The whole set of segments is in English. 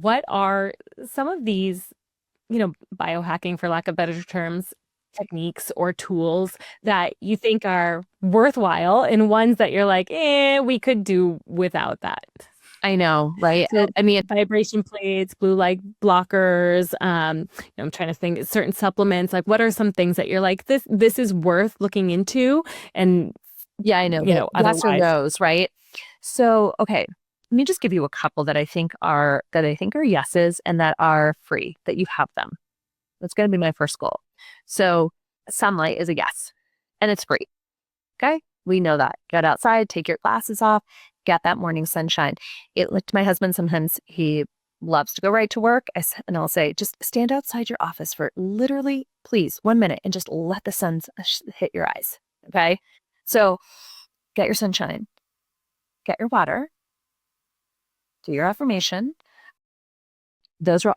what are some of these, biohacking, for lack of better terms, techniques or tools that you think are worthwhile and ones that you're like, we could do without that? I know, right? So I mean, vibration plates, blue light blockers, I'm trying to think certain supplements, like what are some things that you're like, this is worth looking into and yeah, I know. The yes or otherwise. no's, right? So, okay, let me just give you a couple that I think are yeses and that are free, that you have them. That's going to be my first goal. So sunlight is a yes, and it's free. Okay. We know that. Get outside, take your glasses off, get that morning sunshine. Like my husband, sometimes he loves to go right to work. And I'll say, just stand outside your office for literally, please, 1 minute and just let the sun hit your eyes. Okay. So get your sunshine, get your water, do your affirmation. Those are,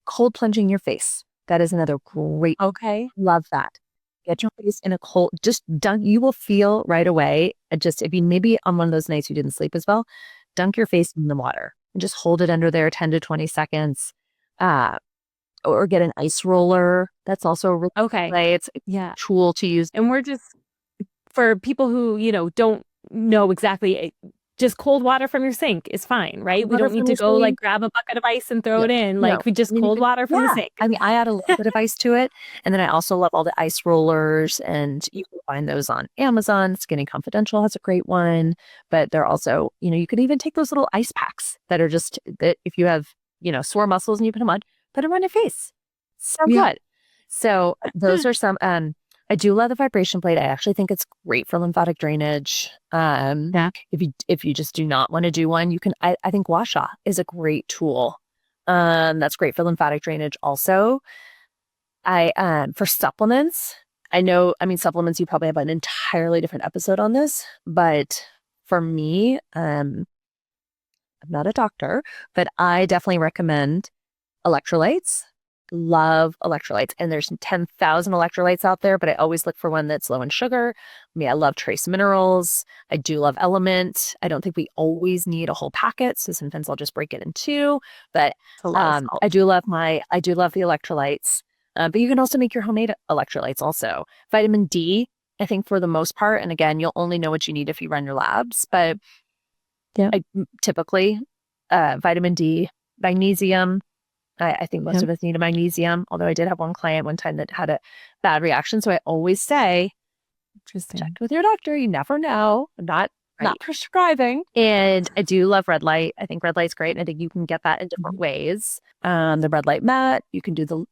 cold plunging your face. That is another great. Okay. Love that. Get your face in a cold, just dunk. You will feel right away. Just if you maybe on one of those nights you didn't sleep as well, dunk your face in the water and just hold it under there 10 to 20 seconds. Or get an ice roller. That's also a really Okay. way. It's a tool to use. And we're just, for people who, don't know exactly, just cold water from your sink is fine, right? We don't need to go like grab a bucket of ice and throw it in. Like we just cold water from the sink. I mean, I add a little bit of ice to it. And then I also love all the ice rollers, and you can find those on Amazon. Skinny Confidential has a great one, but they're also, you could even take those little ice packs that are just that if you have, sore muscles and you put them on your face. So good. So those are some, I do love the vibration plate. I actually think it's great for lymphatic drainage. If you just do not want to do one, you can, I think Gua Sha is a great tool. That's great for lymphatic drainage also. For supplements, supplements, you probably have an entirely different episode on this, but for me, I'm not a doctor, but I definitely recommend electrolytes. Love electrolytes, and there's 10,000 electrolytes out there, but I always look for one that's low in sugar. I love trace minerals. I do love Element. I don't think we always need a whole packet, so sometimes I'll just break it in two. But I do love the electrolytes. But you can also make your homemade electrolytes also. Vitamin D, I think for the most part, and again, you'll only know what you need if you run your labs. But I typically vitamin D, magnesium. I think most of us need a magnesium, although I did have one client one time that had a bad reaction. So I always say, check with your doctor. You never know. Not prescribing. And I do love red light. I think red light's great. And I think you can get that in different ways. The red light mat, you can do the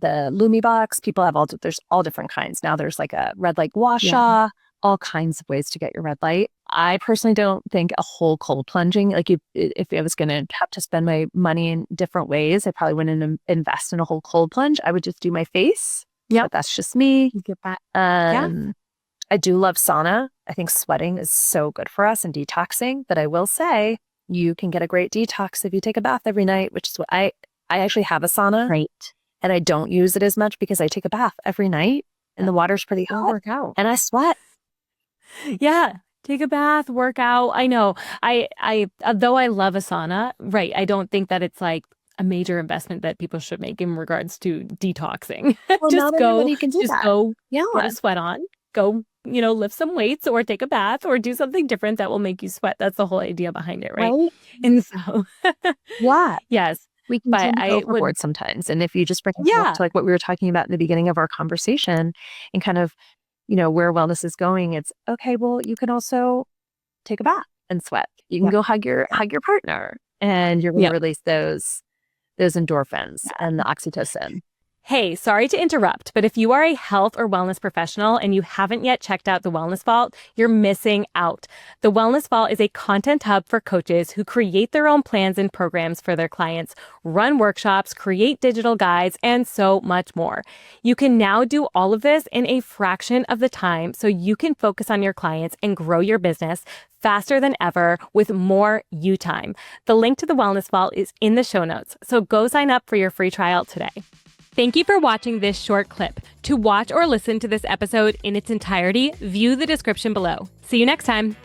Lumi box. People have there's all different kinds. Now there's like a red light Gua Sha, all kinds of ways to get your red light. I personally don't think a whole cold plunging, like if I was going to have to spend my money in different ways, I probably wouldn't invest in a whole cold plunge. I would just do my face. Yeah. But that's just me. You get that. I do love sauna. I think sweating is so good for us and detoxing, but I will say you can get a great detox if you take a bath every night, which is what I actually have a sauna. Right. And I don't use it as much because I take a bath every night and the water's pretty hot. Work out. And I sweat. Yeah. Take a bath, work out. I know. Though I love a sauna, right, I don't think that it's like a major investment that people should make in regards to detoxing. Well, just go, you can do that. Go, put a sweat on, go, lift some weights or take a bath or do something different that will make you sweat. That's the whole idea behind it, right? And so, yes. We can go overboard sometimes. And if you just bring it back to like what we were talking about in the beginning of our conversation and kind of, where wellness is going, it's okay. Well, you can also take a bath and sweat. You can go hug your partner, and you're going to release those endorphins and the oxytocin. Hey, sorry to interrupt, but if you are a health or wellness professional and you haven't yet checked out The Wellness Vault, you're missing out. The Wellness Vault is a content hub for coaches who create their own plans and programs for their clients, run workshops, create digital guides, and so much more. You can now do all of this in a fraction of the time so you can focus on your clients and grow your business faster than ever with more you time. The link to The Wellness Vault is in the show notes, so go sign up for your free trial today. Thank you for watching this short clip. To watch or listen to this episode in its entirety, view the description below. See you next time.